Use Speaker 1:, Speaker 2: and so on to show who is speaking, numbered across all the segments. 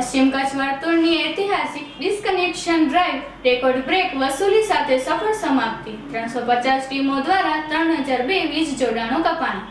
Speaker 1: પશ્ચિમ કચ્છ વર્તુળની ઐતિહાસિક ડિસ્કનેક્શન ડ્રાઈવ રેકોર્ડ બ્રેક વસૂલી સાથે સફળ સમાપ્તિ। 350 ટીમો દ્વારા 3002 વીજ જોડાણો કપાણા।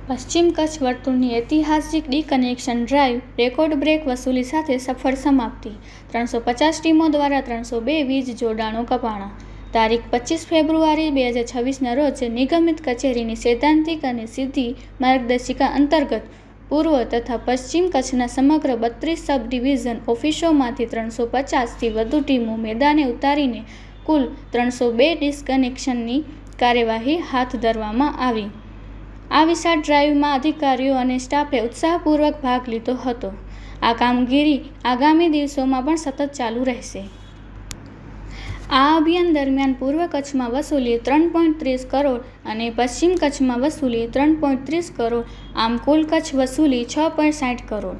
Speaker 1: પશ્ચિમ કચ્છ વર્તુળની ઐતિહાસિક ડિકનેક્શન ડ્રાઈવ રેકોર્ડ બ્રેક વસૂલી સાથે સફળ સમાપ્તિ। 350 ટીમો દ્વારા 302 વીજ જોડાણો કપાણા। તારીખ 25 ફેબ્રુઆરી 2026ના રોજ નિગમિત કચેરીની સૈદ્ધાંતિક અને સીધી માર્ગદર્શિકા અંતર્ગત પૂર્વ તથા પશ્ચિમ કચ્છના સમગ્ર 32 સબ ડિવિઝન ઓફિસોમાંથી 350થી વધુ ટીમો મેદાને ઉતારીને કુલ 302 ડિસ્કનેક્શનની કાર્યવાહી હાથ ધરવામાં આવી। આ વિશાળ ડ્રાઈવમાં અધિકારીઓ અને સ્ટાફે ઉત્સાહપૂર્વક ભાગ લીધો હતો। આ કામગીરી આગામી દિવસોમાં પણ સતત ચાલુ રહેશે। આ અભિયાન દરમિયાન પૂર્વ કચ્છમાં વસૂલી 3.30 કરોડ અને પશ્ચિમ કચ્છમાં વસૂલી 3.30 કરોડ, આમ કુલ કચ્છ વસૂલી 6.60 કરોડ।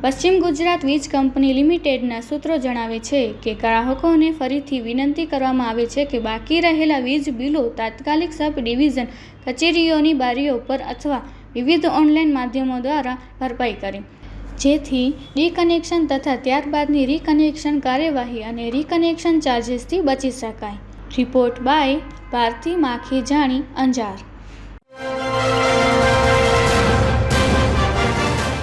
Speaker 1: પશ્ચિમ ગુજરાત વીજ કંપની લિમિટેડના સૂત્રો જણાવે છે કે ગ્રાહકોને ફરીથી વિનંતી કરવામાં આવે છે કે બાકી રહેલા વીજ બિલો તાત્કાલિક સબ ડિવિઝન કચેરીઓની બારીઓ પર અથવા વિવિધ ઓનલાઈન માધ્યમો દ્વારા ભરપાઈ કરે, જેથી ડિકનેક્શન તથા ત્યારબાદની રિકનેક્શન કાર્યવાહી અને રિકનેક્શન ચાર્જીસથી બચી શકાય। Report by Bharti Makhijani, Anjar.